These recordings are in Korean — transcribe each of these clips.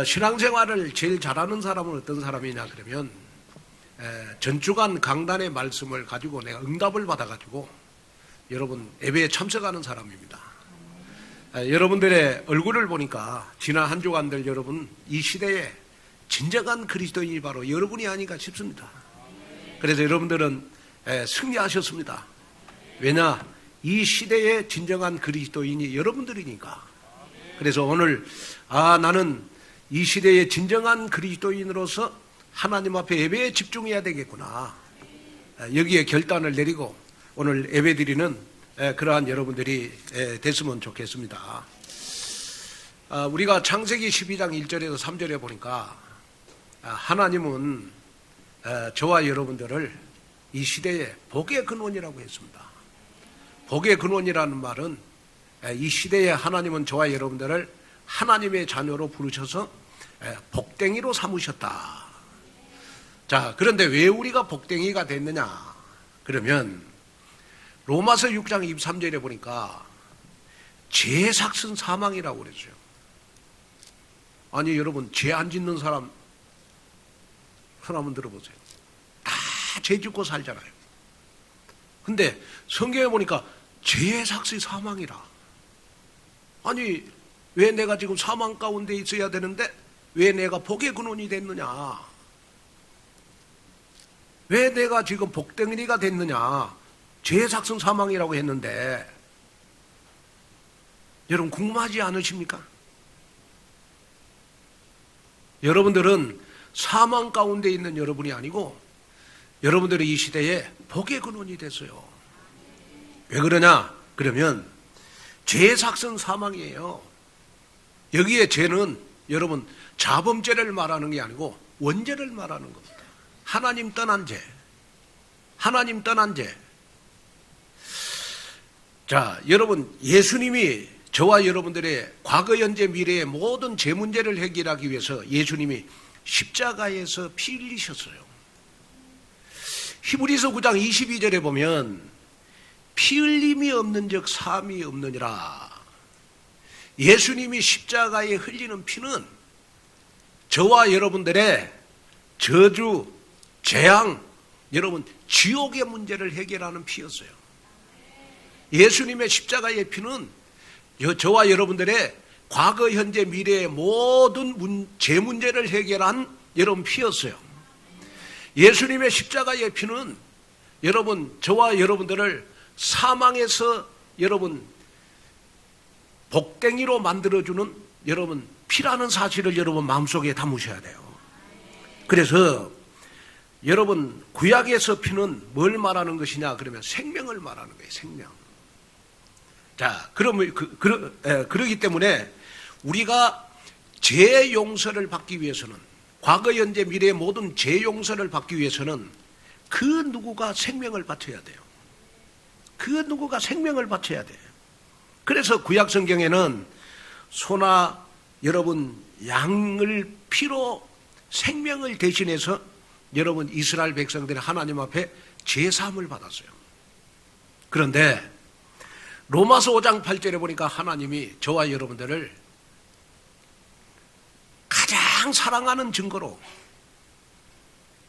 신앙생활을 제일 잘하는 사람은 어떤 사람이냐 그러면 전주간 강단의 말씀을 가지고 내가 응답을 받아가지고 여러분 예배에 참석하는 사람입니다. 여러분들의 얼굴을 보니까 지난 한 주간들 여러분 이 시대에 진정한 그리스도인이 바로 여러분이 아닌가 싶습니다. 그래서 여러분들은 승리하셨습니다. 왜냐? 이 시대의 진정한 그리스도인이 여러분들이니까. 그래서 오늘 나는 이 시대의 진정한 그리스도인으로서 하나님 앞에 예배에 집중해야 되겠구나. 여기에 결단을 내리고 오늘 예배드리는 그러한 여러분들이 됐으면 좋겠습니다. 우리가 창세기 12장 1절에서 3절에 보니까 하나님은 저와 여러분들을 이 시대의 복의 근원이라고 했습니다. 복의 근원이라는 말은 이 시대에 하나님은 저와 여러분들을 하나님의 자녀로 부르셔서 복댕이로 삼으셨다. 자, 그런데 왜 우리가 복댕이가 됐느냐? 그러면 로마서 6장 23절에 보니까 죄 삭슨 사망이라고 그랬어요. 아니 여러분, 죄 안 짓는 사람 한번 들어보세요. 다 죄 짓고 살잖아요. 근데 성경에 보니까 죄 삭슨 사망이라. 아니 왜 내가 지금 사망 가운데 있어야 되는데 왜 내가 복의 근원이 됐느냐? 왜 내가 지금 복덩이가 됐느냐? 죄 삭슨 사망이라고 했는데 여러분 궁금하지 않으십니까? 여러분들은 사망 가운데 있는 여러분이 아니고 여러분들이 이 시대에 복의 근원이 됐어요. 왜 그러냐? 그러면 죄 삭슨 사망이에요. 여기에 죄는 여러분 자범죄를 말하는 게 아니고 원죄를 말하는 겁니다. 하나님 떠난 죄. 하나님 떠난 죄. 자, 여러분 예수님이 저와 여러분들의 과거, 현재, 미래의 모든 죄 문제를 해결하기 위해서 예수님이 십자가에서 피 흘리셨어요. 히브리서 9장 22절에 보면 피 흘림이 없는 즉 사함이 없느니라. 예수님이 십자가에 흘리는 피는 저와 여러분들의 저주, 재앙, 여러분 지옥의 문제를 해결하는 피였어요. 예수님의 십자가의 피는 저와 여러분들의 과거, 현재, 미래의 모든 죄 문제를 해결한 여러분 피였어요. 예수님의 십자가의 피는 여러분 저와 여러분들을 사망에서 여러분 복댕이로 만들어주는 여러분 피라는 사실을 여러분 마음속에 담으셔야 돼요. 그래서 여러분 구약에서 피는 뭘 말하는 것이냐 그러면 생명을 말하는 거예요. 생명. 자, 그러면 그러기 때문에 우리가 죄 용서를 받기 위해서는 과거, 현재, 미래의 모든 죄 용서를 받기 위해서는 그 누구가 생명을 바쳐야 돼요. 그 누구가 생명을 바쳐야 돼요. 그래서 구약 성경에는 소나 여러분 양을 피로 생명을 대신해서 여러분 이스라엘 백성들이 하나님 앞에 제사함을 받았어요. 그런데 로마서 5장 8절에 보니까 하나님이 저와 여러분들을 가장 사랑하는 증거로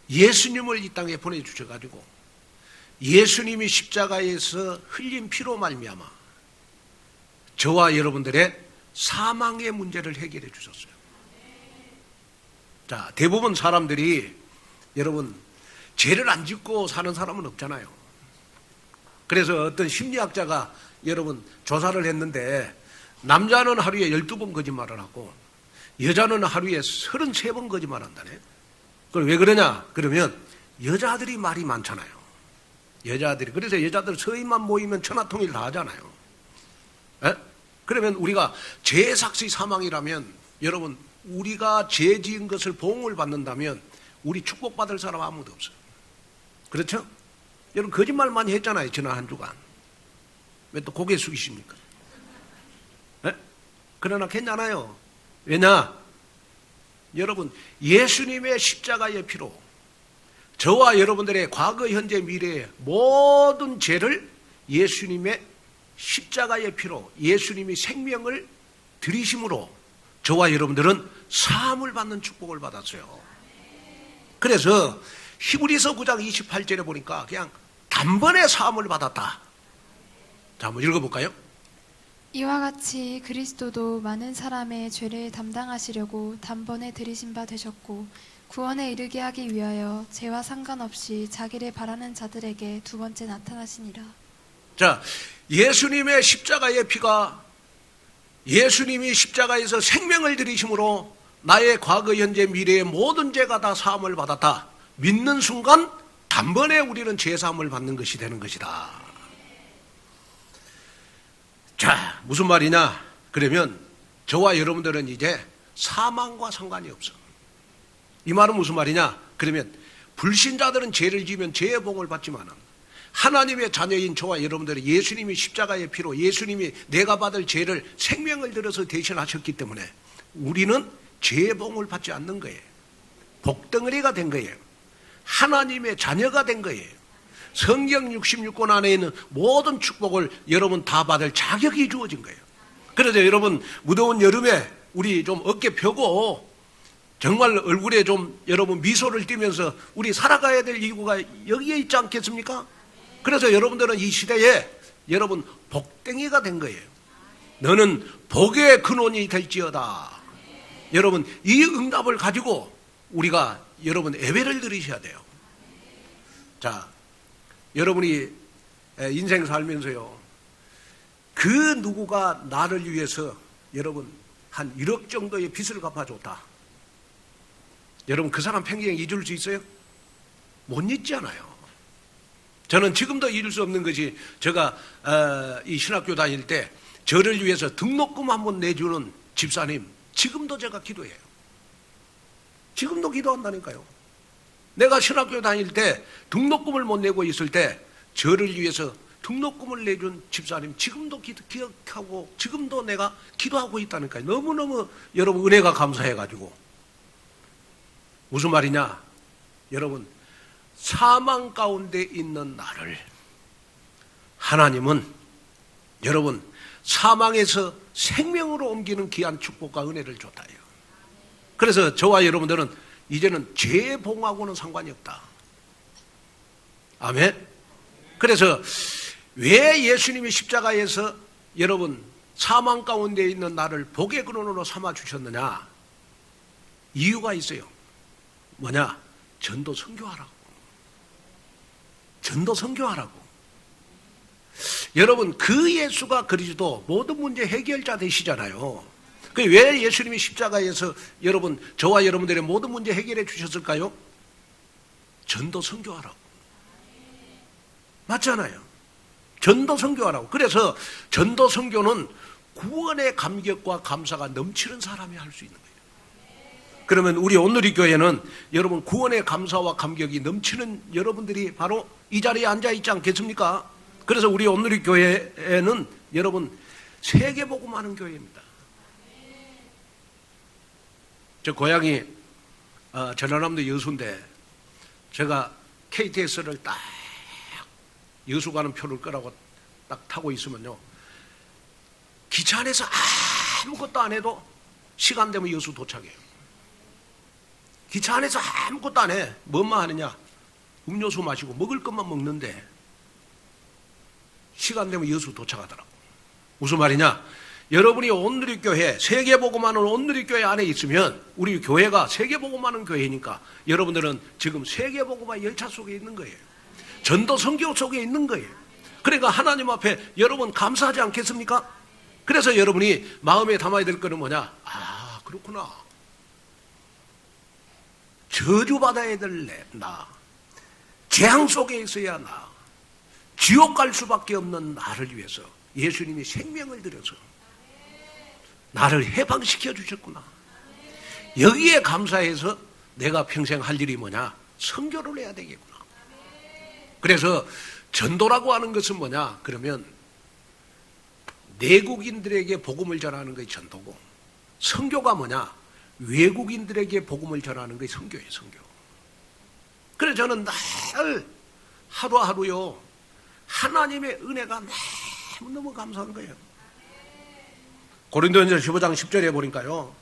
예수님을 이 땅에 보내주셔가지고 예수님이 십자가에서 흘린 피로 말미암아 저와 여러분들의 사망의 문제를 해결해 주셨어요. 자, 대부분 사람들이 여러분 죄를 안 짓고 사는 사람은 없잖아요. 그래서 어떤 심리학자가 여러분 조사를 했는데 남자는 하루에 12번 거짓말을 하고 여자는 하루에 33번 거짓말한다네. 그럼 왜 그러냐? 그러면 여자들이 말이 많잖아요. 여자들이. 그래서 여자들 서인만 모이면 천하통일 다 하잖아요. 에? 그러면 우리가 죄 삭시 사망이라면 여러분 우리가 죄 지은 것을 보응을 받는다면 우리 축복받을 사람 아무도 없어요. 그렇죠? 여러분 거짓말 많이 했잖아요. 지난 한 주간. 왜 또 고개 숙이십니까? 에? 그러나 괜찮아요. 왜냐? 여러분 예수님의 십자가의 피로 저와 여러분들의 과거, 현재, 미래의 모든 죄를 예수님의 십자가의 피로 예수님이 생명을 들이심으로 저와 여러분들은 사함을 받는 축복을 받았어요. 그래서 히브리서 9장 28절에 보니까 그냥 단번에 사함을 받았다. 자, 한번 읽어볼까요? 이와 같이 그리스도도 많은 사람의 죄를 담당하시려고 단번에 들이신 바 되셨고 구원에 이르게 하기 위하여 죄와 상관없이 자기를 바라는 자들에게 두 번째 나타나시니라. 자, 예수님의 십자가의 피가, 예수님이 십자가에서 생명을 들이심으로 나의 과거, 현재, 미래의 모든 죄가 다 사함을 받았다. 믿는 순간 단번에 우리는 죄 사함을 받는 것이 되는 것이다. 자, 무슨 말이냐? 그러면 저와 여러분들은 이제 사망과 상관이 없어. 이 말은 무슨 말이냐? 그러면 불신자들은 죄를 지으면 죄의 봉을 받지만 하나님의 자녀인 저와 여러분들은 예수님이 십자가의 피로 예수님이 내가 받을 죄를 생명을 들어서 대신하셨기 때문에 우리는 죄의 봉을 받지 않는 거예요. 복덩어리가 된 거예요. 하나님의 자녀가 된 거예요. 성경 66권 안에 있는 모든 축복을 여러분 다 받을 자격이 주어진 거예요. 그래서 여러분 무더운 여름에 우리 좀 어깨 펴고 정말 얼굴에 좀 여러분 미소를 띠면서 우리 살아가야 될 이유가 여기에 있지 않겠습니까? 그래서 여러분들은 이 시대에 여러분 복덩이가 된 거예요. 너는 복의 근원이 될지어다. 여러분 이 응답을 가지고 우리가 여러분 예배를 드리셔야 돼요. 자, 여러분이 인생 살면서요, 그 누구가 나를 위해서 여러분 한 1억 정도의 빚을 갚아줬다. 여러분 그 사람 평생 잊을 수 있어요? 못 잊잖아요. 저는 지금도 잊을 수 없는 것이 제가 이 신학교 다닐 때 저를 위해서 등록금 한번 내주는 집사님, 지금도 제가 기도해요. 지금도 기도한다니까요. 내가 신학교 다닐 때 등록금을 못 내고 있을 때 저를 위해서 등록금을 내준 집사님 지금도 기억하고 지금도 내가 기도하고 있다니까요. 너무너무 여러분 은혜가 감사해가지고. 무슨 말이냐? 여러분 사망 가운데 있는 나를 하나님은 여러분 사망에서 생명으로 옮기는 귀한 축복과 은혜를 줬다요. 그래서 저와 여러분들은 이제는 죄의 봉하고는 상관이 없다. 아멘. 그래서 왜 예수님이 십자가에서 여러분 사망 가운데 있는 나를 복의 근원으로 삼아 주셨느냐? 이유가 있어요. 뭐냐? 전도 선교하라고. 전도 선교하라고. 여러분 그 예수가 그리스도 모든 문제 해결자 되시잖아요. 왜 예수님이 십자가에서 여러분 저와 여러분들의 모든 문제 해결해 주셨을까요? 전도 선교하라고. 맞잖아요. 전도 선교하라고. 그래서 전도 선교는 구원의 감격과 감사가 넘치는 사람이 할 수 있는 거예요. 그러면 우리 온누리 교회는 여러분 구원의 감사와 감격이 넘치는 여러분들이 바로 이 자리에 앉아 있지 않겠습니까? 그래서 우리 온누리 교회는 여러분 세계복음하는 교회입니다. 저 고향이 전라남도 여수인데 제가 KTX를 딱 여수 가는 표를 끄라고 딱 타고 있으면요, 기차 안에서 아무것도 안 해도 시간 되면 여수 도착해요. 기차 안에서 아무것도 안 해. 뭐만 하느냐? 음료수 마시고 먹을 것만 먹는데 시간 되면 여수 도착하더라고. 무슨 말이냐? 여러분이 온누리교회, 세계복음하는 온누리교회 안에 있으면 우리 교회가 세계복음하는 교회니까 여러분들은 지금 세계복음화 열차 속에 있는 거예요. 전도 선교 속에 있는 거예요. 그러니까 하나님 앞에 여러분 감사하지 않겠습니까? 그래서 여러분이 마음에 담아야 될 거는 뭐냐? 아, 그렇구나. 저주받아야 될 나, 재앙 속에 있어야 나, 지옥 갈 수밖에 없는 나를 위해서 예수님이 생명을 들여서 나를 해방시켜 주셨구나. 여기에 감사해서 내가 평생 할 일이 뭐냐? 선교를 해야 되겠구나. 그래서 전도라고 하는 것은 뭐냐? 그러면 내국인들에게 복음을 전하는 것이 전도고, 선교가 뭐냐? 외국인들에게 복음을 전하는 것이 선교예요, 선교. 그래서 저는 늘 하루하루요, 하나님의 은혜가 너무너무 감사한 거예요. 고린도전서 15장 10절에 보니까요,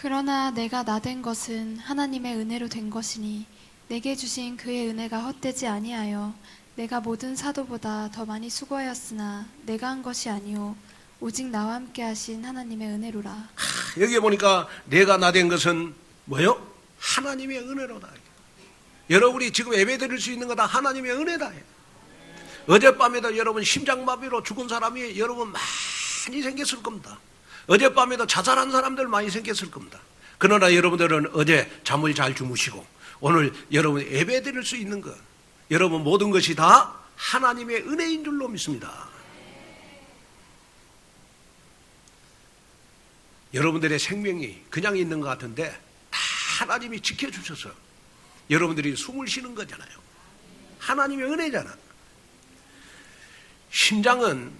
그러나 내가 나된 것은 하나님의 은혜로 된 것이니 내게 주신 그의 은혜가 헛되지 아니하여 내가 모든 사도보다 더 많이 수고하였으나 내가 한 것이 아니오 오직 나와 함께 하신 하나님의 은혜로라. 여기 보니까 내가 나된 것은 뭐요? 하나님의 은혜로다. 여러분이 지금 예배드릴 수 있는 거 다 하나님의 은혜다. 어젯밤에도 여러분 심장마비로 죽은 사람이 여러분 많이 생겼을 겁니다. 어젯밤에도 자살한 사람들 많이 생겼을 겁니다. 그러나 여러분들은 어제 잠을 잘 주무시고 오늘 여러분 예배드릴 수 있는 것, 여러분 모든 것이 다 하나님의 은혜인 줄로 믿습니다. 여러분들의 생명이 그냥 있는 것 같은데 다 하나님이 지켜주셔서 여러분들이 숨을 쉬는 거잖아요. 하나님의 은혜잖아. 심장은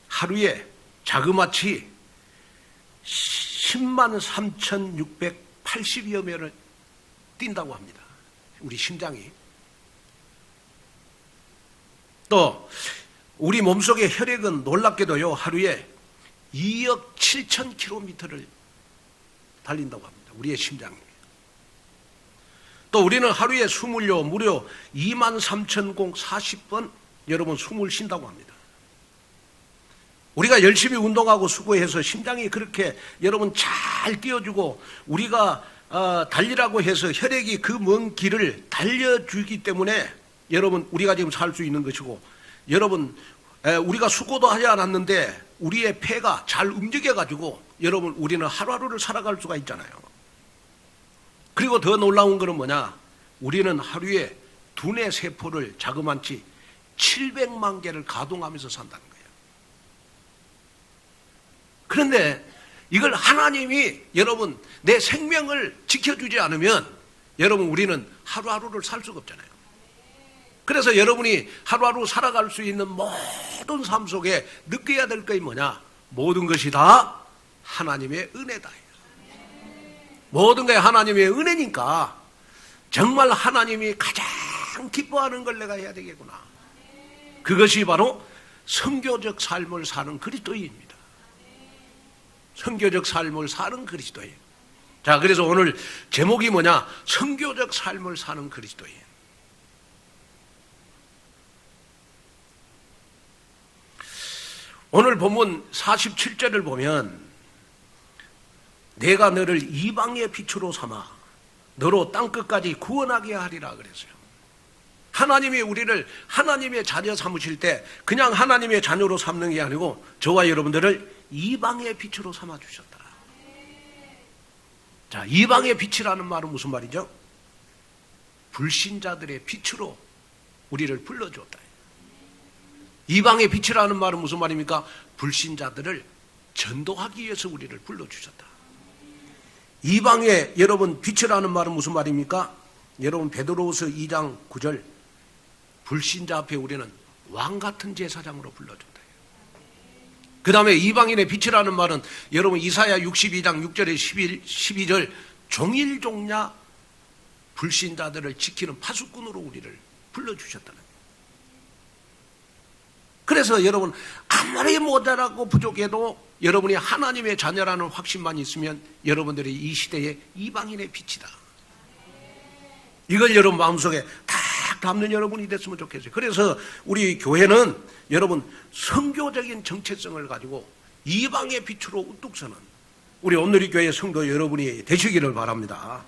하루에 자그마치 10만 3,680여 면을 뛴다고 합니다. 우리 심장이. 또 우리 몸속의 혈액은 놀랍게도요 하루에 2억 7천 킬로미터를 달린다고 합니다. 우리의 심장이. 또 우리는 하루에 숨을요 무려 2만 3,040번 여러분 숨을 쉰다고 합니다. 우리가 열심히 운동하고 수고해서 심장이 그렇게 여러분 잘 뛰어주고 우리가 달리라고 해서 혈액이 그 먼 길을 달려주기 때문에 여러분 우리가 지금 살 수 있는 것이고 여러분 우리가 수고도 하지 않았는데 우리의 폐가 잘 움직여가지고 여러분 우리는 하루하루를 살아갈 수가 있잖아요. 그리고 더 놀라운 것은 뭐냐? 우리는 하루에 두뇌 세포를 자그마치 700만 개를 가동하면서 산다는 거예요. 그런데 이걸 하나님이 여러분 내 생명을 지켜주지 않으면 여러분 우리는 하루하루를 살 수가 없잖아요. 그래서 여러분이 하루하루 살아갈 수 있는 모든 삶 속에 느껴야 될 것이 뭐냐? 모든 것이 다 하나님의 은혜다. 모든 게 하나님의 은혜니까 정말 하나님이 가장 기뻐하는 걸 내가 해야 되겠구나. 그것이 바로 선교적 삶을 사는 그리스도인입니다. 선교적 삶을 사는 그리스도인. 자, 그래서 오늘 제목이 뭐냐? 선교적 삶을 사는 그리스도인. 오늘 본문 47절을 보면 내가 너를 이방의 빛으로 삼아 너로 땅끝까지 구원하게 하리라 그랬어요. 하나님이 우리를 하나님의 자녀 삼으실 때 그냥 하나님의 자녀로 삼는 게 아니고 저와 여러분들을 이방의 빛으로 삼아주셨다. 자, 이방의 빛이라는 말은 무슨 말이죠? 불신자들의 빛으로 우리를 불러주었다. 이방의 빛이라는 말은 무슨 말입니까? 불신자들을 전도하기 위해서 우리를 불러주셨다. 이방의 여러분 빛이라는 말은 무슨 말입니까? 여러분 베드로후서 2장 9절 불신자 앞에 우리는 왕같은 제사장으로 불러준다. 그 다음에 이방인의 빛이라는 말은 여러분 이사야 62장 6절에 12절 종일종야 불신자들을 지키는 파수꾼으로 우리를 불러주셨다는 거예요. 그래서 여러분 아무리 모자라고 부족해도 여러분이 하나님의 자녀라는 확신만 있으면 여러분들이 이 시대의 이방인의 빛이다. 이걸 여러분 마음속에 딱 담는 여러분이 됐으면 좋겠어요. 그래서 우리 교회는 여러분 선교적인 정체성을 가지고 이방의 빛으로 우뚝 서는 우리 온누리 교회 성도 여러분이 되시기를 바랍니다.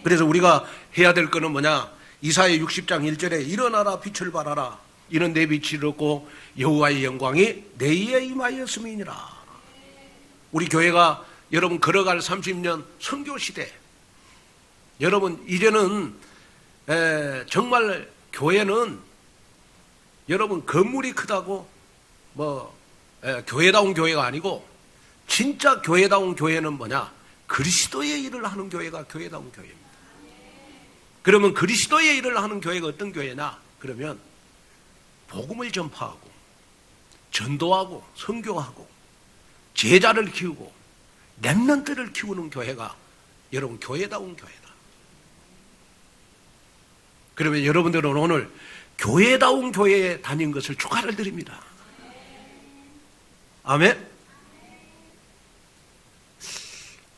그래서 우리가 해야 될 거는 뭐냐? 이사야 60장 1절에 일어나라 빛을 발하라. 이는 내 빛이 이렇고 여호와의 영광이 내 위에 임하였음이니라. 우리 교회가 여러분 걸어갈 30년 선교 시대, 여러분 이제는 정말 교회는 여러분 건물이 크다고 교회다운 교회가 아니고 진짜 교회다운 교회는 뭐냐? 그리스도의 일을 하는 교회가 교회다운 교회입니다. 그러면 그리스도의 일을 하는 교회가 어떤 교회냐? 그러면 복음을 전파하고 전도하고 선교하고 제자를 키우고 렘넌트를 키우는 교회가 여러분 교회다운 교회다. 그러면 여러분들은 오늘 교회다운 교회에 다닌 것을 축하를 드립니다. 아멘.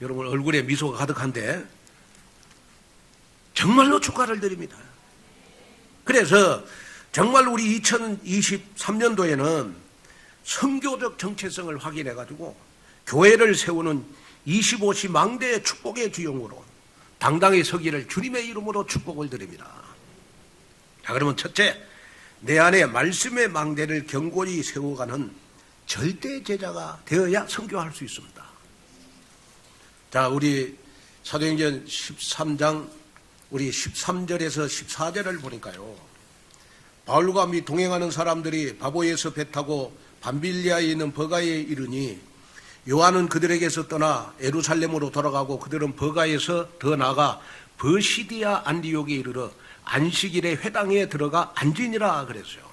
여러분 얼굴에 미소가 가득한데 정말로 축하를 드립니다. 그래서 정말 우리 2023년도에는 선교적 정체성을 확인해 가지고 교회를 세우는 25시 망대의 축복의 주역으로 당당히 서기를 주님의 이름으로 축복을 드립니다. 자, 그러면 첫째, 내 안에 말씀의 망대를 견고히 세워가는 절대 제자가 되어야 선교할 수 있습니다. 자, 우리 사도행전 13장 우리 13절에서 14절을 보니까요, 바울과 및 동행하는 사람들이 바보에서 배 타고 밤빌리아에 있는 버가에 이르니 요한은 그들에게서 떠나 예루살렘으로 돌아가고 그들은 버가에서 더 나아가 버시디아 안디옥에 이르러 안식일에 회당에 들어가 앉으니라 그랬어요.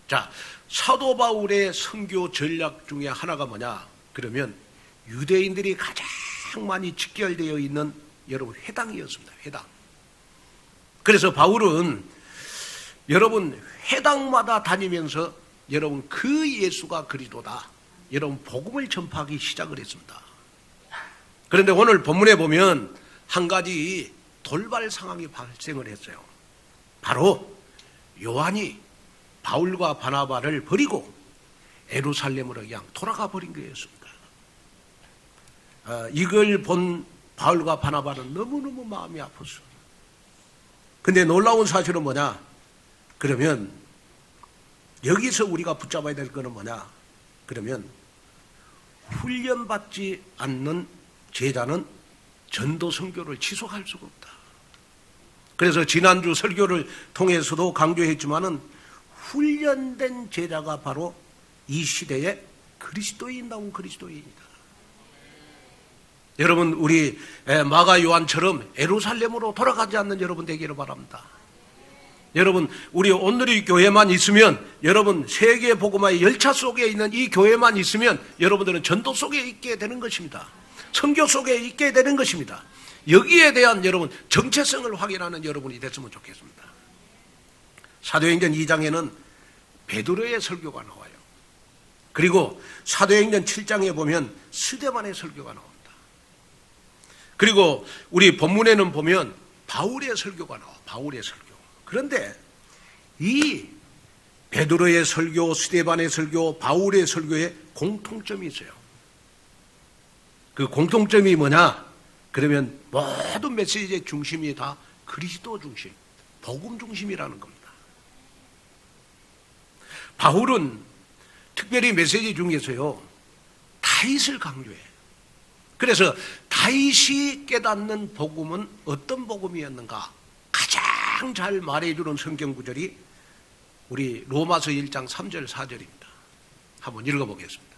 자, 사도 바울의 선교 전략 중에 하나가 뭐냐? 그러면 유대인들이 가장 많이 직결되어 있는 여러분 회당이었습니다. 회당. 그래서 바울은 여러분 회당마다 다니면서 여러분 그 예수가 그리스도다, 여러분 복음을 전파하기 시작을 했습니다. 그런데 오늘 본문에 보면 한 가지 돌발 상황이 발생을 했어요. 바로 요한이 바울과 바나바를 버리고 예루살렘으로 그냥 돌아가 버린 거였습니다. 이걸 본 바울과 바나바는 너무너무 마음이 아팠어요. 근데 놀라운 사실은 뭐냐? 그러면 여기서 우리가 붙잡아야 될 거는 뭐냐? 그러면 훈련받지 않는 제자는 전도 선교를 지속할 수가 없다. 그래서 지난주 설교를 통해서도 강조했지만은 훈련된 제자가 바로 이 시대의 그리스도인다운 그리스도인이다. 여러분 우리 마가 요한처럼 예루살렘으로 돌아가지 않는 여러분 되기를 바랍니다. 여러분 우리 오늘의 교회만 있으면, 여러분 세계 복음화의 열차 속에 있는 이 교회만 있으면 여러분들은 전도 속에 있게 되는 것입니다. 선교 속에 있게 되는 것입니다. 여기에 대한 여러분 정체성을 확인하는 여러분이 됐으면 좋겠습니다. 사도행전 2장에는 베드로의 설교가 나와요. 그리고 사도행전 7장에 보면 스데반의 설교가 나옵니다. 그리고 우리 본문에는 보면 바울의 설교가 나와. 바울의 설교. 그런데 이 베드로의 설교, 스데반의 설교, 바울의 설교에 공통점이 있어요. 그 공통점이 뭐냐? 그러면 모든 메시지의 중심이 다 그리스도 중심, 복음 중심이라는 겁니다. 바울은 특별히 메시지 중에서요, 다윗을 강조해요. 그래서 다윗이 깨닫는 복음은 어떤 복음이었는가? 가장 잘 말해주는 성경 구절이 우리 로마서 1장 3절 4절입니다. 한번 읽어보겠습니다.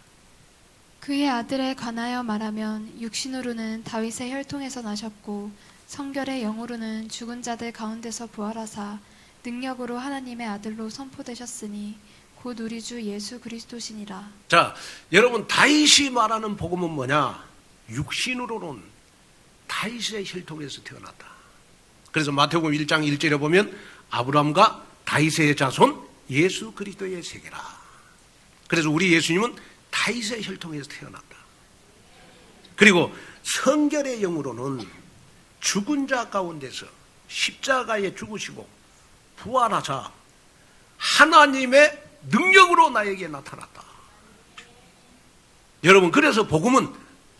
그의 아들에 관하여 말하면 육신으로는 다윗의 혈통에서 나셨고 성결의 영으로는 죽은 자들 가운데서 부활하사 능력으로 하나님의 아들로 선포되셨으니 곧 우리 주 예수 그리스도시니라. 자, 여러분 다윗이 말하는 복음은 뭐냐? 육신으로는 다윗의 혈통에서 태어났다. 그래서 마태복음 1장 1절에 보면 아브라함과 다윗의 자손 예수 그리스도의 세계라. 그래서 우리 예수님은 다윗의 혈통에서 태어났다. 그리고 성결의 영으로는 죽은 자 가운데서 십자가에 죽으시고 부활하사 하나님의 능력으로 나에게 나타났다. 여러분 그래서 복음은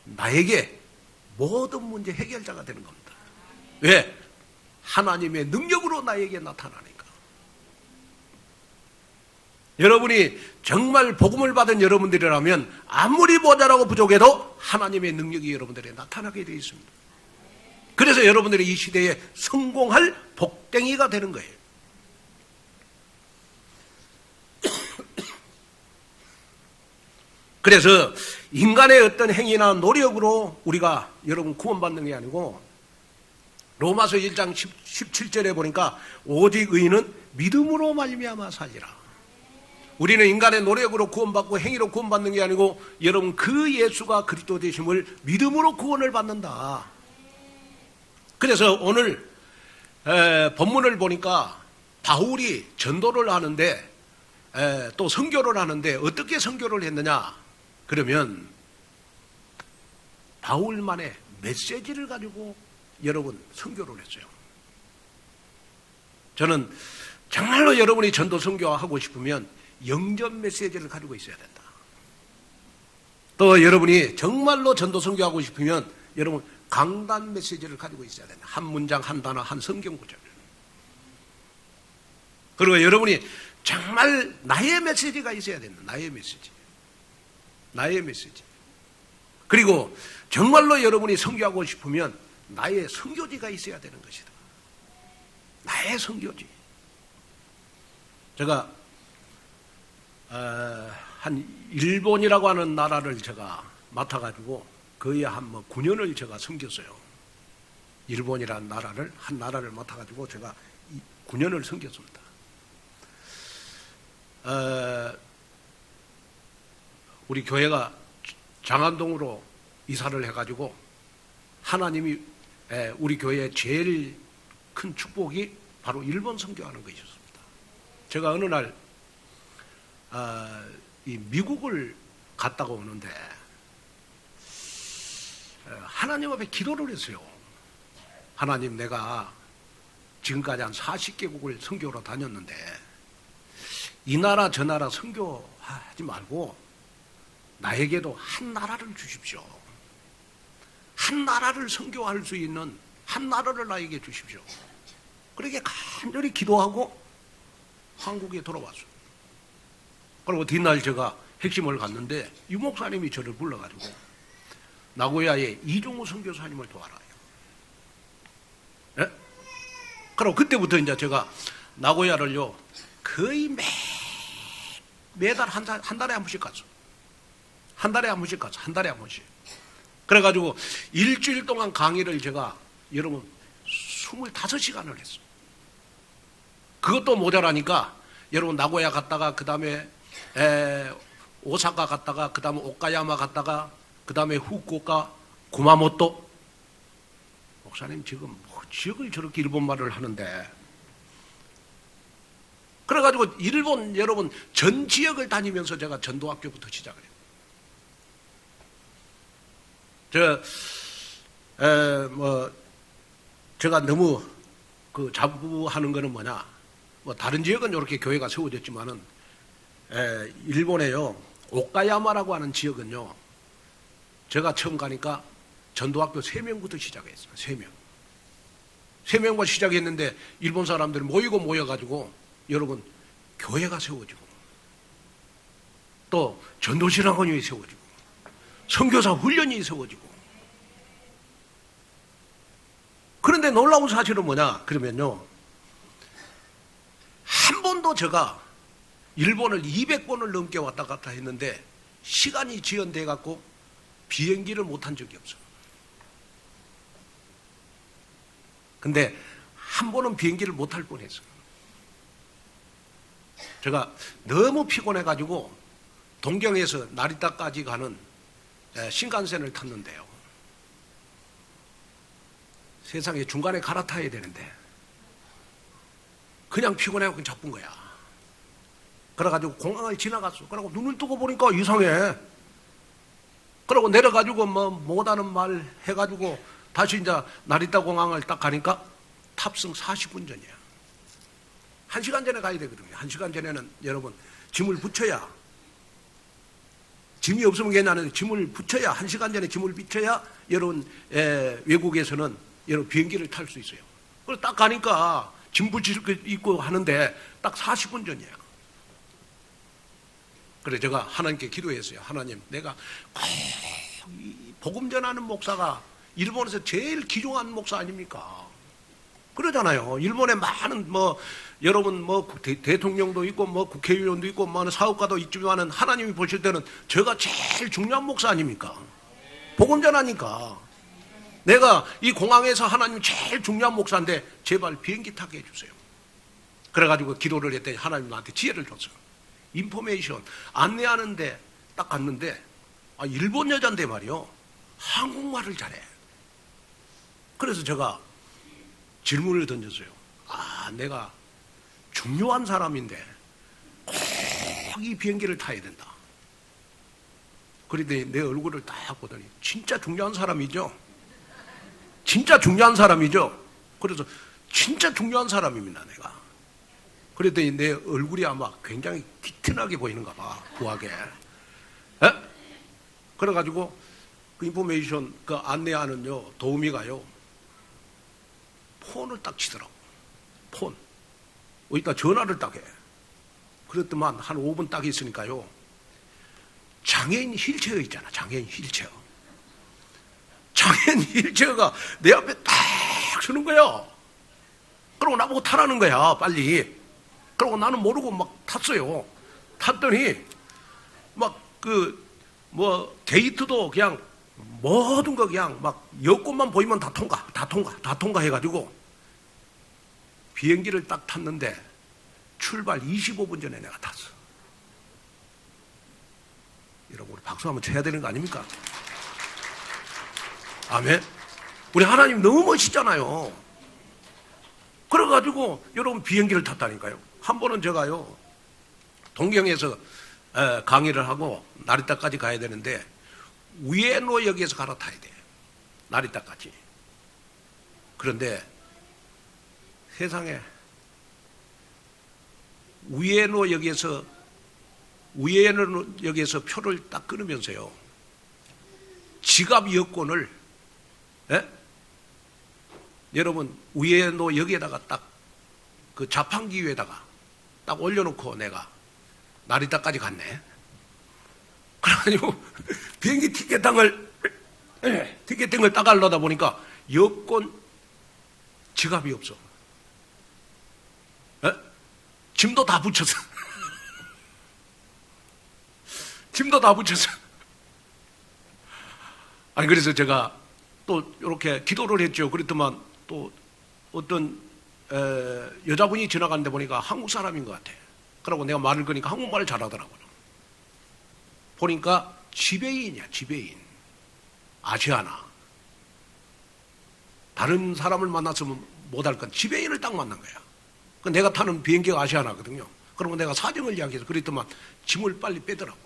나에게 모든 문제 해결자가 되는 겁니다. 왜? 하나님의 능력으로 나에게 나타나니까. 여러분이 정말 복음을 받은 여러분들이라면 아무리 모자라고 부족해도 하나님의 능력이 여러분들에 나타나게 되어 있습니다. 그래서 여러분들이 이 시대에 성공할 복댕이가 되는 거예요. 그래서 인간의 어떤 행위나 노력으로 우리가 여러분 구원받는 게 아니고 로마서 1장 17절에 보니까 오직 의인은 믿음으로 말미암아 살리라. 우리는 인간의 노력으로 구원받고 행위로 구원받는 게 아니고 여러분 그 예수가 그리스도 되심을 믿음으로 구원을 받는다. 그래서 오늘 본문을 보니까 바울이 전도를 하는데 또 선교를 하는데 어떻게 선교를 했느냐? 그러면 바울만의 메시지를 가지고 여러분 선교를 했어요. 저는 정말로 여러분이 전도 선교하고 싶으면 영전 메시지를 가지고 있어야 된다. 또 여러분이 정말로 전도 선교하고 싶으면 여러분 강단 메시지를 가지고 있어야 된다. 한 문장, 한 단어, 한 성경 구절. 그리고 여러분이 정말 나의 메시지가 있어야 된다. 나의 메시지. 나의 메시지. 그리고 정말로 여러분이 선교하고 싶으면 나의 선교지가 있어야 되는 것이다. 나의 선교지. 제가 한 일본이라고 하는 나라를 제가 맡아가지고 거의 한 9년을 제가 섬겼어요. 일본이라는 나라를 한 나라를 맡아가지고 제가 9년을 섬겼습니다. 우리 교회가 장안동으로 이사를 해가지고 하나님이 우리 교회의 제일 큰 축복이 바로 일본 선교하는 것이었습니다. 제가 어느 날 이 미국을 갔다가 오는데 하나님 앞에 기도를 했어요. 하나님, 내가 지금까지 한 40개국을 선교로 다녔는데 이 나라 저 나라 선교하지 말고 나에게도 한 나라를 주십시오. 한 나라를 선교할 수 있는 한 나라를 나에게 주십시오. 그렇게 간절히 기도하고 한국에 돌아왔어요. 그리고 뒷날 제가 핵심을 갔는데 유 목사님이 저를 불러가지고 나고야의 이종우 선교사님을 도와라요. 예? 그리고 그때부터 이제 제가 나고야를요 거의 매달 한 달에 한 번씩 갔어. 한 달에 한 번씩 갔어. 한 달에 한 번씩. 그래가지고 일주일 동안 강의를 제가 여러분 25시간을 했어. 그것도 모자라니까 여러분 나고야 갔다가 그 다음에 오사카 갔다가 그 다음에 오카야마 갔다가 그 다음에 후쿠오카 구마모토. 목사님 지금 뭐 지역을 저렇게 일본말을 하는데, 그래가지고 일본 여러분 전 지역을 다니면서 제가 전도학교부터 시작을 해요. 제가 너무 그 자부하는 거는 뭐냐, 뭐 다른 지역은 이렇게 교회가 세워졌지만은 일본에요 오카야마라고 하는 지역은요 제가 처음 가니까 전도학교 3명부터 시작했어요. 3명과 시작했는데 일본 사람들이 모여가지고 여러분 교회가 세워지고 또 전도신학원이 세워지고 선교사 훈련이 세워지고. 그런데 놀라운 사실은 뭐냐 그러면요, 한 번도 제가 일본을 200번을 넘게 왔다 갔다 했는데 시간이 지연돼 갖고 비행기를 못한 적이 없어요. 근데 한 번은 비행기를 못할 뻔했어요. 제가 너무 피곤해 가지고 동경에서 나리타까지 가는 신칸센을 탔는데요, 세상에 중간에 갈아타야 되는데 그냥 피곤해서 그냥 잡은 거야. 그래가지고 공항을 지나갔어. 그러고 눈을 뜨고 보니까 이상해. 그러고 내려가지고 뭐 못하는 말 해가지고 다시 이제 나리타 공항을 딱 가니까 탑승 40분 전이야. 1시간 전에 가야 되거든요. 1시간 전에는 여러분 짐을 붙여야, 짐이 없으면 괜찮은데 짐을 붙여야, 1시간 전에 짐을 붙여야 여러분 외국에서는 여러분 비행기를 탈 수 있어요. 그래서 딱 가니까 짐 붙일 거 있고 하는데 딱 40분 전이야. 그래서 제가 하나님께 기도했어요. 하나님, 내가 꼭 복음 전하는 목사가 일본에서 제일 귀중한 목사 아닙니까? 그러잖아요. 일본에 많은 여러분 대통령도 있고 국회의원도 있고 사업가도 있지만은 하나님이 보실 때는 제가 제일 중요한 목사 아닙니까? 복음 전하니까. 내가 이 공항에서 하나님 제일 중요한 목사인데 제발 비행기 타게 해주세요. 그래가지고 기도를 했더니 하나님 나한테 지혜를 줬어요. 인포메이션 안내하는데 딱 갔는데 일본 여잔데 말이요 한국말을 잘해. 그래서 제가 질문을 던졌어요. 내가 중요한 사람인데 꼭 이 비행기를 타야 된다. 그러더니 내 얼굴을 딱 보더니 진짜 중요한 사람이죠. 진짜 중요한 사람이죠. 그래서 진짜 중요한 사람입니다, 내가. 그랬더니 내 얼굴이 아마 굉장히 기특하게 보이는가 봐, 부하게. 에? 그래가지고 그 인포메이션, 그 안내하는요, 도우미가요, 폰을 딱 치더라고. 폰. 어디다 전화를 딱 해. 그랬더만 한 5분 딱 있으니까요, 장애인 휠체어 있잖아, 장애인 휠체어. 장애인 휠체어가 내 앞에 딱 서는 거야. 그러고 나보고 타라는 거야, 빨리. 그러고 나는 모르고 막 탔어요. 탔더니 막 게이트도 그냥 모든 거 그냥 막 여권만 보이면 다 통과 해가지고 비행기를 딱 탔는데 출발 25분 전에 내가 탔어. 여러분, 우리 박수 한번 쳐야 되는 거 아닙니까? 아멘. 우리 하나님 너무 멋있잖아요. 그래가지고 여러분 비행기를 탔다니까요. 한 번은 제가요, 동경에서 강의를 하고 나리타까지 가야 되는데 우에노역에서 갈아타야 돼, 나리타까지. 그런데 세상에 우에노역에서 표를 딱 끊으면서요, 지갑 여권을, 여러분 우에노역에다가 딱 그 자판기 위에다가 딱 올려놓고 내가 나리타까지 갔네. 그래가지고 비행기 티켓팅을 딱 하려다 보니까 여권, 지갑이 없어. 짐도 다 붙였어. 짐도 다 붙였어. 아니, 그래서 제가 또 이렇게 기도를 했죠. 그랬더만 또 어떤 여자분이 지나가는데 보니까 한국 사람인 것 같아. 그러고 내가 말을 거니까 한국말을 잘하더라고요. 보니까 지배인이야, 지배인. 아시아나. 다른 사람을 만났으면 못할 건 지배인을 딱 만난 거야. 내가 타는 비행기가 아시아나거든요. 그러고 내가 사정을 이야기해서 그랬더만 짐을 빨리 빼더라고.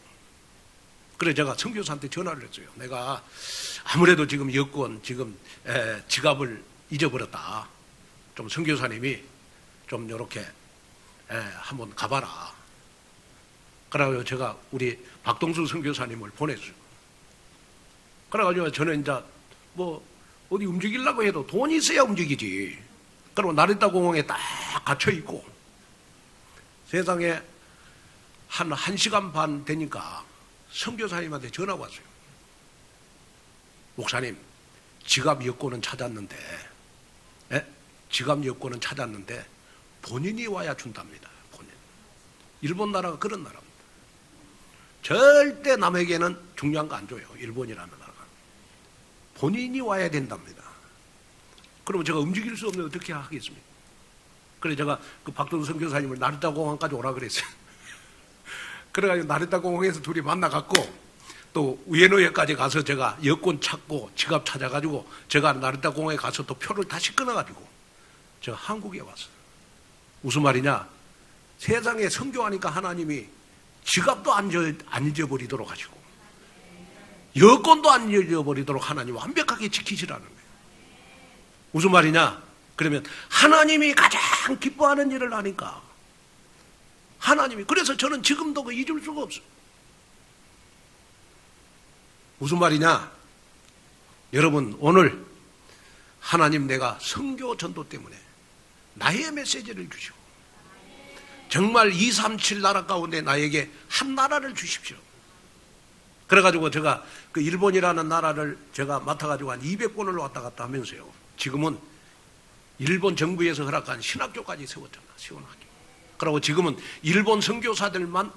그래서 제가 선교사한테 전화를 했어요. 내가 아무래도 지금 여권, 지갑을 잊어버렸다. 좀 선교사님이 좀 이렇게 한번 가봐라. 그래가지고 제가 우리 박동수 선교사님을 보냈어요. 그래가지고 저는 이제 뭐 어디 움직이려고 해도 돈이 있어야 움직이지. 그리고 나리타 공항에 딱 갇혀있고 세상에 한 1시간 반 되니까 선교사님한테 전화가 왔어요. 목사님, 지갑 여권은 찾았는데, 지갑 여권은 찾았는데 본인이 와야 준답니다. 본인. 일본 나라가 그런 나라입니다. 절대 남에게는 중요한 거 안 줘요. 일본이라는 나라가. 본인이 와야 된답니다. 그러면 제가 움직일 수 없는데 어떻게 하겠습니까? 그래서 제가 그 박동수 선교사님을 나리타 공항까지 오라 그랬어요. 그래가지고 나리타 공항에서 둘이 만나갖고 또 우에노역까지 가서 제가 여권 찾고 지갑 찾아가지고 제가 나리타 공항에 가서 또 표를 다시 끊어가지고 제가 한국에 왔어요. 무슨 말이냐? 세상에 선교하니까 하나님이 지갑도 안 잊어버리도록 하시고 여권도 안 잊어버리도록 하나님 완벽하게 지키시라는 거예요. 무슨 말이냐? 그러면 하나님이 가장 기뻐하는 일을 하니까 하나님이, 그래서 저는 지금도 그 잊을 수가 없어요. 무슨 말이냐? 여러분, 오늘 하나님 내가 선교 전도 때문에 나의 메시지를 주시고 정말 237 나라 가운데 나에게 한 나라를 주십시오. 그래가지고 제가 그 일본이라는 나라를 제가 맡아가지고 한 200번을 왔다 갔다 하면서요, 지금은 일본 정부에서 허락한 신학교까지 세웠잖아, 신학교. 그리고 지금은 일본 선교사들만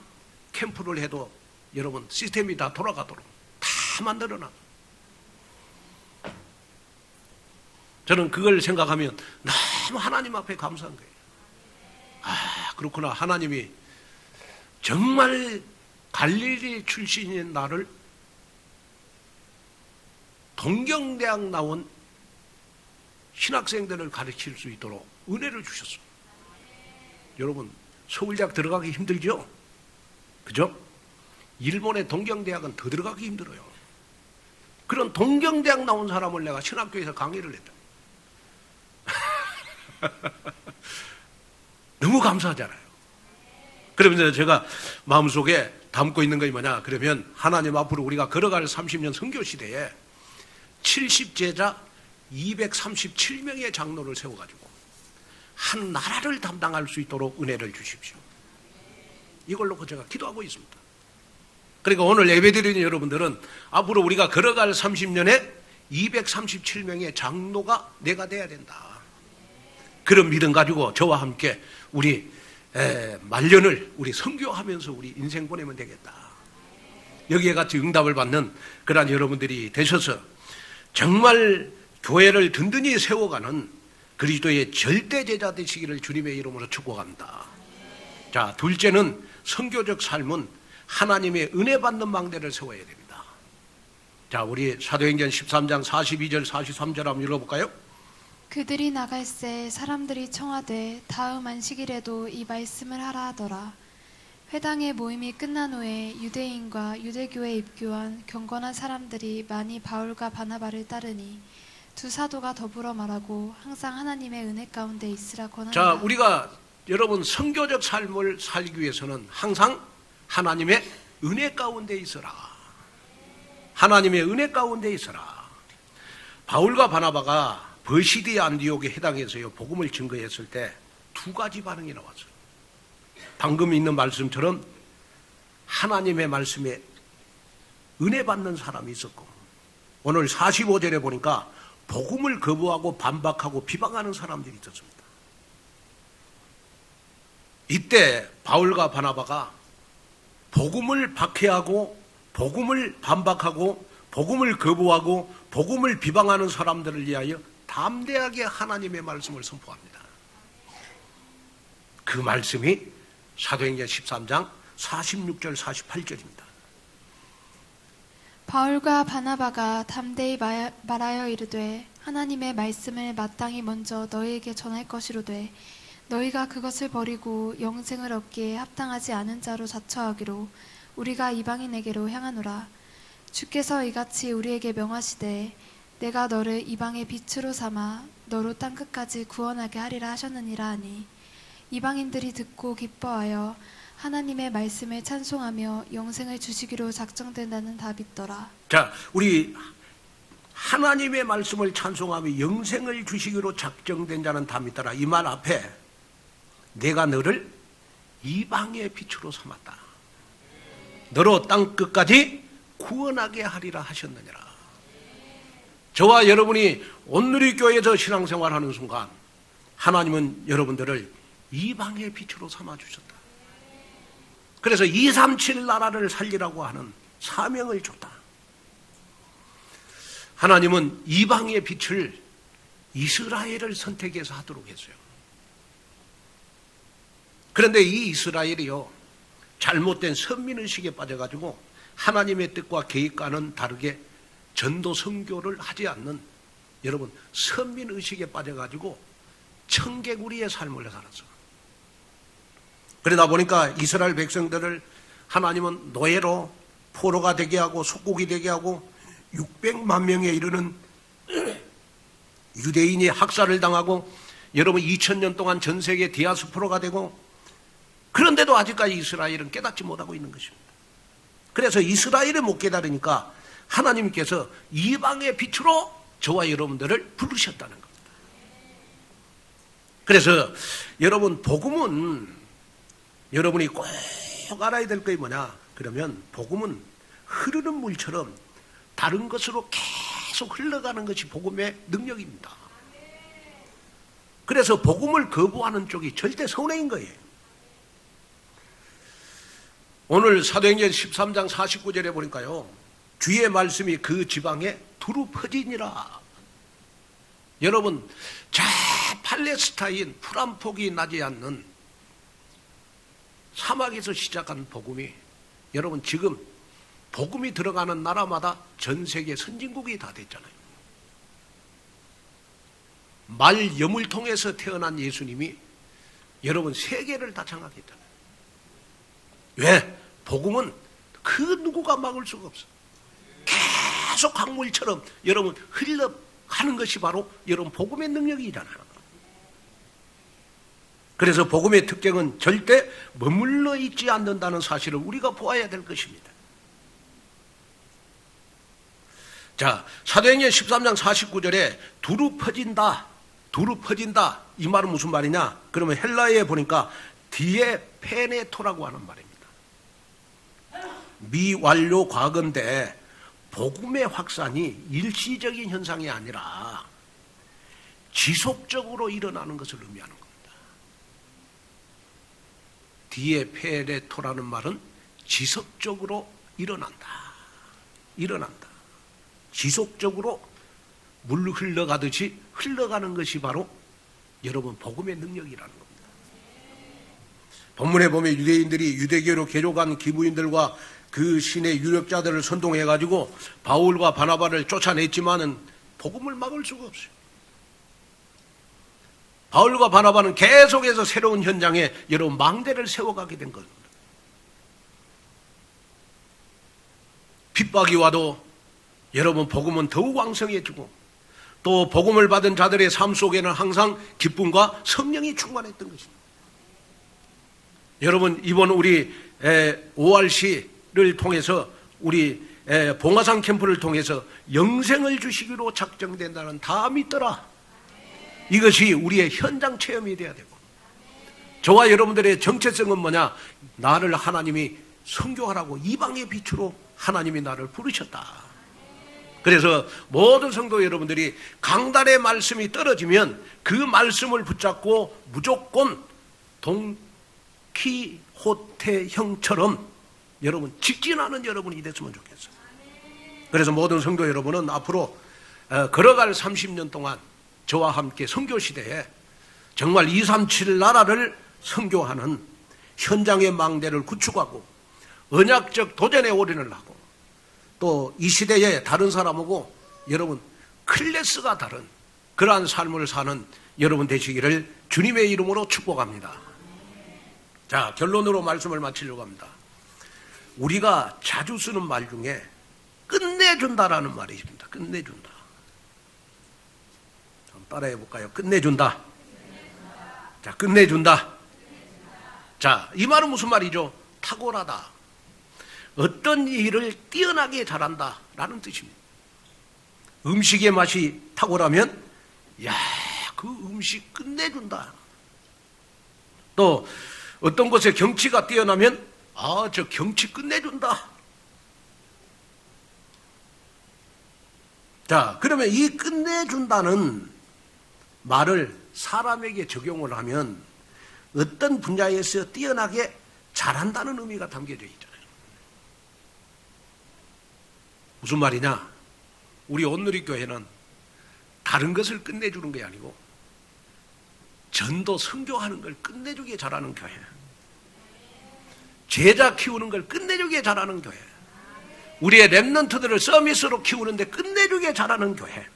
캠프를 해도 여러분 시스템이 다 돌아가도록 다 만들어놔. 저는 그걸 생각하면 너무 하나님 앞에 감사한 거예요. 아, 그렇구나. 하나님이 정말 갈릴리 출신인 나를 동경대학 나온 신학생들을 가르칠 수 있도록 은혜를 주셨어. 여러분, 서울대학 들어가기 힘들죠? 그죠? 일본의 동경대학은 더 들어가기 힘들어요. 그런 동경대학 나온 사람을 내가 신학교에서 강의를 했다. 너무 감사하잖아요. 그러면서 제가 마음속에 담고 있는 것이 뭐냐, 그러면 하나님 앞으로 우리가 걸어갈 30년 선교 시대에 70제자 237명의 장로를 세워가지고 한 나라를 담당할 수 있도록 은혜를 주십시오. 이걸로 제가 기도하고 있습니다. 그러니까 오늘 예배드리는 여러분들은 앞으로 우리가 걸어갈 30년에 237명의 장로가 내가 돼야 된다. 그런 믿음 가지고 저와 함께 우리 말년을 우리 선교하면서 우리 인생 보내면 되겠다. 여기에 같이 응답을 받는 그러한 여러분들이 되셔서 정말 교회를 든든히 세워가는 그리스도의 절대 제자 되시기를 주님의 이름으로 축복합니다. 자, 둘째는 선교적 삶은 하나님의 은혜 받는 망대를 세워야 됩니다. 자, 우리 사도행전 13장 42절 43절 한번 읽어볼까요? 그들이 나갈새 사람들이 청하되 다음 안식일에도 이 말씀을 하라 하더라. 회당의 모임이 끝난 후에 유대인과 유대교에 입교한 경건한 사람들이 많이 바울과 바나바를 따르니 두 사도가 더불어 말하고 항상 하나님의 은혜 가운데 있으라 권한다. 자, 우리가 여러분 선교적 삶을 살기 위해서는 항상 하나님의 은혜 가운데 있어라. 하나님의 은혜 가운데 있어라. 바울과 바나바가 버시디 안디옥에 해당해서요 복음을 증거했을 때 두 가지 반응이 나왔어요. 방금 있는 말씀처럼 하나님의 말씀에 은혜 받는 사람이 있었고, 오늘 45절에 보니까 복음을 거부하고 반박하고 비방하는 사람들이 있었습니다. 이때 바울과 바나바가 복음을 박해하고 복음을 반박하고 복음을 거부하고 복음을 비방하는 사람들을 위하여 담대하게 하나님의 말씀을 선포합니다. 그 말씀이 사도행전 13장 46절 48절입니다. 바울과 바나바가 담대히 말하여 이르되 하나님의 말씀을 마땅히 먼저 너희에게 전할 것이로되 너희가 그것을 버리고 영생을 얻기에 합당하지 않은 자로 자처하기로 우리가 이방인에게로 향하노라. 주께서 이같이 우리에게 명하시되 내가 너를 이방의 빛으로 삼아 너로 땅끝까지 구원하게 하리라 하셨느니라 하니 이방인들이 듣고 기뻐하여 하나님의 말씀을 찬송하며 영생을 주시기로 작정된다는 답이 있더라. 자, 우리 하나님의 말씀을 찬송하며 영생을 주시기로 작정된 자는 답이 있더라. 이 말 앞에 내가 너를 이방의 빛으로 삼았다. 너로 땅끝까지 구원하게 하리라 하셨느니라. 저와 여러분이 온누리교회에서 신앙생활하는 순간 하나님은 여러분들을 이방의 빛으로 삼아주셨다. 그래서 237 나라를 살리라고 하는 사명을 줬다. 하나님은 이방의 빛을 이스라엘을 선택해서 하도록 했어요. 그런데 이 이스라엘이요 잘못된 선민의식에 빠져가지고 하나님의 뜻과 계획과는 다르게 전도 선교를 하지 않는 여러분 선민의식에 빠져가지고 청개구리의 삶을 살았어. 그러다 보니까 이스라엘 백성들을 하나님은 노예로 포로가 되게 하고 속국이 되게 하고 600만 명에 이르는 유대인이 학살을 당하고 여러분 2000년 동안 전 세계 디아스포라가 되고, 그런데도 아직까지 이스라엘은 깨닫지 못하고 있는 것입니다. 그래서 이스라엘을 못 깨달으니까 하나님께서 이방의 빛으로 저와 여러분들을 부르셨다는 겁니다. 그래서 여러분 복음은 여러분이 꼭 알아야 될 것이 뭐냐 그러면 복음은 흐르는 물처럼 다른 것으로 계속 흘러가는 것이 복음의 능력입니다. 그래서 복음을 거부하는 쪽이 절대 손해인 거예요. 오늘 사도행전 13장 49절에 보니까요 주의 말씀이 그 지방에 두루 퍼지니라. 여러분 저 팔레스타인 풀 한 폭이 나지 않는 사막에서 시작한 복음이 여러분 지금 복음이 들어가는 나라마다 전 세계 선진국이 다 됐잖아요. 말염을 통해서 태어난 예수님이 여러분 세계를 다 장악했잖아요. 왜? 복음은 그 누구가 막을 수가 없어. 계속 강물처럼 여러분 흘러가는 것이 바로 여러분 복음의 능력이잖아요. 그래서 복음의 특징은 절대 머물러 있지 않는다는 사실을 우리가 보아야 될 것입니다. 자, 사도행전 13장 49절에 두루 퍼진다, 두루 퍼진다, 이 말은 무슨 말이냐? 그러면 헬라어에 보니까 디에페네토라고 하는 말입니다. 미완료 과거인데 복음의 확산이 일시적인 현상이 아니라 지속적으로 일어나는 것을 의미하는 겁니다. 디에페네토라는 말은 지속적으로 일어난다. 일어난다. 지속적으로 물 흘러가듯이 흘러가는 것이 바로 여러분 복음의 능력이라는 겁니다. 본문에 보면 유대인들이 유대교로 개종한 기부인들과 그 신의 유력자들을 선동해가지고 바울과 바나바를 쫓아냈지만은 복음을 막을 수가 없어요. 바울과 바나바는 계속해서 새로운 현장에 여러분 망대를 세워가게 된 겁니다. 핍박이 와도 여러분 복음은 더욱 왕성해지고 또 복음을 받은 자들의 삶 속에는 항상 기쁨과 성령이 충만했던 것입니다. 여러분 이번 우리 ORC를 통해서 우리 봉화산 캠프를 통해서 영생을 주시기로 작정된다는 다 믿더라. 이것이 우리의 현장 체험이 돼야 되고 저와 여러분들의 정체성은 뭐냐? 나를 하나님이 선교하라고 이방의 빛으로 하나님이 나를 부르셨다. 그래서 모든 성도 여러분들이 강단의 말씀이 떨어지면 그 말씀을 붙잡고 무조건 돈키호테형처럼 여러분 직진하는 여러분이 됐으면 좋겠어요. 그래서 모든 성도 여러분은 앞으로 걸어갈 30년 동안 저와 함께 선교 시대에 정말 237 나라를 선교하는 현장의 망대를 구축하고 언약적 도전에 올인을 하고 또 이 시대에 다른 사람하고 여러분 클래스가 다른 그러한 삶을 사는 여러분 되시기를 주님의 이름으로 축복합니다. 자, 결론으로 말씀을 마치려고 합니다. 우리가 자주 쓰는 말 중에 끝내준다라는 말이 있습니다. 끝내준다. 한번 따라해 볼까요? 끝내준다. 자, 끝내준다. 자, 이 말은 무슨 말이죠? 탁월하다. 어떤 일을 뛰어나게 잘한다 라는 뜻입니다. 음식의 맛이 탁월하면 야, 그 음식 끝내준다. 또 어떤 곳에 경치가 뛰어나면 아, 저 경치 끝내준다. 자, 그러면 이 끝내준다는 말을 사람에게 적용을 하면 어떤 분야에서 뛰어나게 잘한다는 의미가 담겨져 있잖아요. 무슨 말이냐? 우리 온누리교회는 다른 것을 끝내주는 게 아니고 전도 선교하는 걸 끝내주게 잘하는 교회, 제자 키우는 걸 끝내주게 잘하는 교회, 우리의 렘넌트들을 서밋으로 키우는데 끝내주게 잘하는 교회,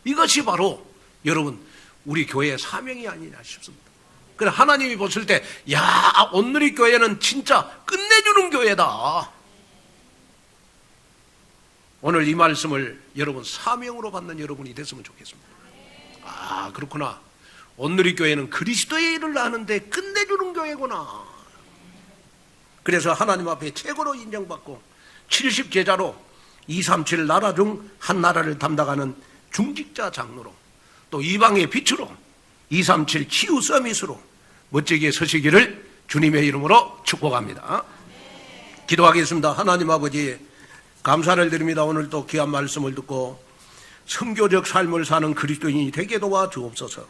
이것이 바로 여러분 우리 교회의 사명이 아니냐 싶습니다. 그래 하나님이 보실 때 야, 온누리교회는 진짜 끝내주는 교회다. 오늘 이 말씀을 여러분 사명으로 받는 여러분이 됐으면 좋겠습니다. 아, 그렇구나. 온누리교회는 그리스도의 일을 하는데 끝내주는 교회구나. 그래서 하나님 앞에 최고로 인정받고 70제자로 237 나라 중 한 나라를 담당하는 중직자 장로로 또 이방의 빛으로 237 치유 서밋으로 멋지게 서시기를 주님의 이름으로 축복합니다. 기도하겠습니다. 하나님 아버지 감사를 드립니다. 오늘 또 귀한 말씀을 듣고 선교적 삶을 사는 그리스도인이 되게 도와주옵소서.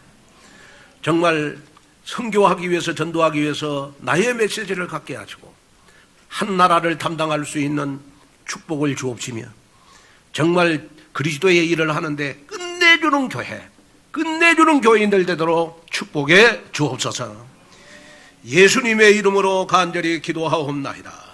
정말 선교하기 위해서 전도하기 위해서 나의 메시지를 갖게 하시고 한 나라를 담당할 수 있는 축복을 주옵시며 정말 그리스도의 일을 하는데 끝내주는 교회, 끝내주는 교인들 되도록 축복해 주옵소서. 예수님의 이름으로 간절히 기도하옵나이다.